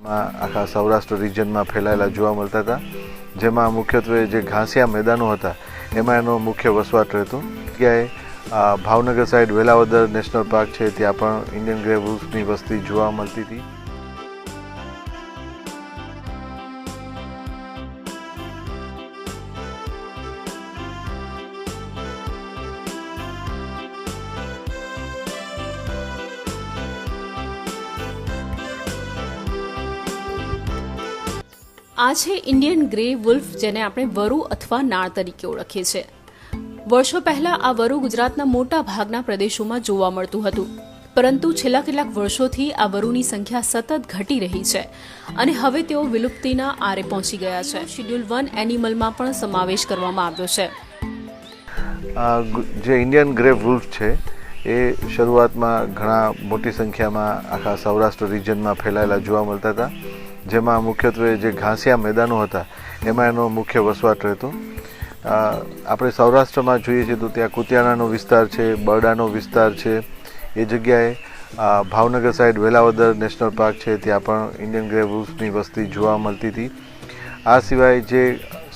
આખા સૌરાષ્ટ્ર રિજનમાં ફેલાયેલા જોવા મળતા હતા, જેમાં મુખ્યત્વે જે ઘાસિયા મેદાનો હતા એમાં એનો મુખ્ય વસવાટ રહેતો. જગ્યાએ Bhavnagar side Velavadar national park છે, ત્યાં પણ ઇન્ડિયન ગ્રે વુલ્ફની વસ્તી જોવા મળતી હતી. આ છે ઇન્ડિયન ગ્રે વુલ્ફ, જેને આપણે વરુ અથવા નાળ તરીકે ઓળખીએ છીએ. વર્ષો પહેલા આ વરુ ગુજરાતના મોટા ભાગના પ્રદેશોમાં જોવા મળતું હતું, પરંતુ છેલ્લા કેટલાક વર્ષોથી આ વરુની સંખ્યા સતત ઘટી રહી છે અને હવે તેઓ વિલુપ્તિના આરે પહોંચી ગયા છે. શેડ્યુલ 1 એનિમલમાં પણ સમાવેશ કરવામાં આવ્યો છે. જે ઇન્ડિયન ગ્રે વુલ્ફ છે એ શરૂઆતમાં ઘણા મોટી સંખ્યામાં આખા સૌરાષ્ટ્ર રિજનમાં ફેલાયેલા જોવા મળતા હતા, જેમાં મુખ્યત્વે જે ઘાસિયા મેદાનો હતા એમાં એનો મુખ્ય વસવાટ રહેતો. આપણે સૌરાષ્ટ્રમાં જોઈએ છીએ તો ત્યાં કુતિયાણાનો વિસ્તાર છે, બરડાનો વિસ્તાર છે. એ જગ્યાએ Bhavnagar side Velavadar national park છે, ત્યાં પણ ઇન્ડિયન ગ્રે વુલ્ફની વસ્તી જોવા મળતી હતી. આ સિવાય જે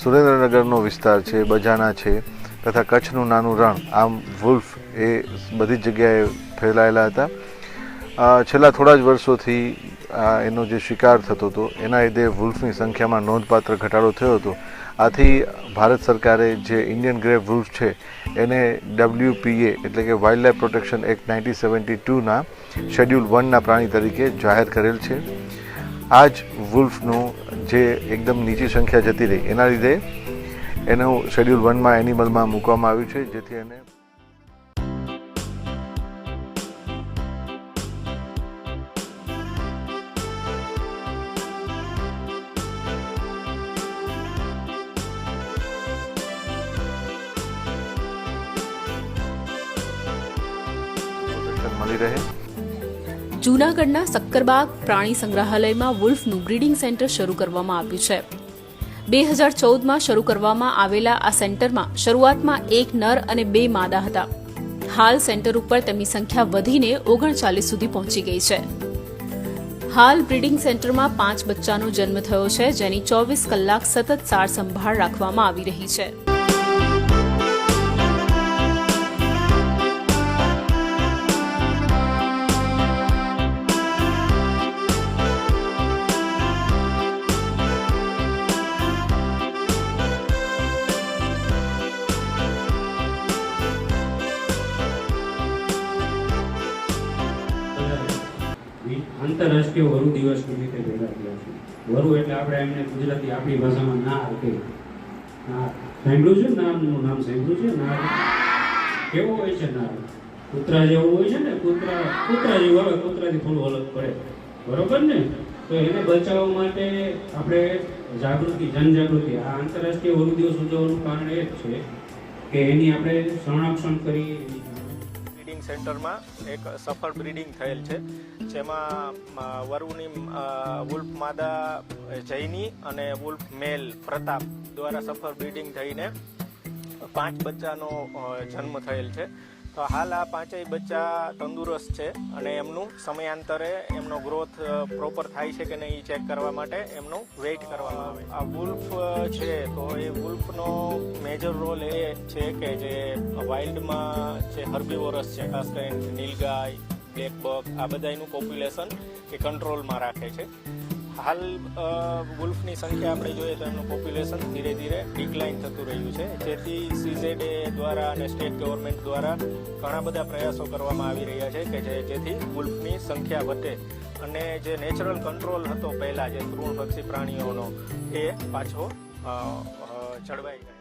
સુરેન્દ્રનગરનો વિસ્તાર છે, બજાણા છે, તથા કચ્છનું નાનું રણ, આમ વુલ્ફ એ બધી જગ્યાએ ફેલાયેલા હતા. છેલ્લા થોડા જ વર્ષોથી એનો જે શિકાર થતો હતો એના લીધે વુલ્ફની સંખ્યામાં નોંધપાત્ર ઘટાડો થયો હતો. આથી ભારત સરકારે જે ઇન્ડિયન ગ્રે વુલ્ફ છે એને WPA એટલે કે વાઇલ્ડ લાઇફ પ્રોટેક્શન એક્ટ 1972ના શેડ્યુલ 1ના પ્રાણી તરીકે જાહેર કરેલ છે. આ જ વુલ્ફનું જે એકદમ નીચી સંખ્યા જતી રહી એના લીધે એનું શેડ્યુલ 1માં એનિમલમાં મૂકવામાં આવ્યું છે, જેથી એને મળી રહે. જૂનાગઢના સક્કરબાગ પ્રાણી સંગ્રહાલયમાં વુલ્ફનું બ્રીડિંગ સેન્ટર શરૂ કરવામાં આવ્યું છે. 2014માં શરૂ કરવામાં આવેલા આ સેન્ટરમાં શરૂઆતમાં 1 નર અને 2 માદા હતા. હાલ સેન્ટર ઉપર તેમની સંખ્યા વધીને 39 સુધી પહોંચી ગઈ છે. હાલ બ્રીડિંગ સેન્ટરમાં 5 બચ્ચાનો જન્મ થયો છે, જેની 24 કલાક સતત સાર સંભાળ રાખવામાં આવી રહી છે. આંતરરાષ્ટ્રીય વરુ દિવસ નિમિત્તે ભેગા થયા છે. વરુ એટલે આપણે એમને ગુજરાતી આપણી ભાષામાં નાર કે નાર સાંભળ્યું છે, નારનું નામ સાંભળ્યું છે. નાર કેવો હોય છે? નાર કૂતરા જેવું હોય છે ને, કૂતરા જેવું આવે, કૂતરાથી થોડું અલગ પડે, બરોબર ને? તો એને બચાવવા માટે આપણે જનજાગૃતિ આ આંતરરાષ્ટ્રીય વરુ દિવસ ઉજવવાનું કારણ એ જ છે કે એની આપણે સંરક્ષણ કરી. સેન્ટરમાં એક સફળ બ્રીડિંગ થયેલ છે, જેમાં વરુની વુલ્ફ માદા જૈની અને વુલ્ફ મેલ પ્રતાપ દ્વારા સફળ બ્રીડિંગ થઈને 5 બચ્ચાનો જન્મ થયેલ છે. તો હાલ આ 5 બચ્ચા તંદુરસ્ત છે અને એમનું સમયાંતરે એમનો ગ્રોથ પ્રોપર થાય છે કે નહીં એ ચેક કરવા માટે એમનું વેઇટ કરવામાં આવે. આ વુલ્ફ છે તો એ વુલ્ફનો મેજર રોલ એ છે કે જે વાઇલ્ડમાં જે હર્બીવોરસ છે, ખાસ કરીને નીલગાય, બ્લેક બક, આ બધાનું પોપ્યુલેશન એ કંટ્રોલમાં રાખે છે. હાલ વુલ્ફની સંખ્યા આપણે જોઈએ તો એમનું પોપ્યુલેશન ધીરે ધીરે ડિક્લાઇન થતું રહ્યું છે, જેથી CZA દ્વારા અને સ્ટેટ ગવર્મેન્ટ દ્વારા ઘણા બધા પ્રયાસો કરવામાં આવી રહ્યા છે કે જેથી વુલ્ફની સંખ્યા વધે અને જે નેચરલ કંટ્રોલ હતો પહેલાં જે તૃણભક્ષી પ્રાણીઓનો એ પાછો જળવાઈ જાય.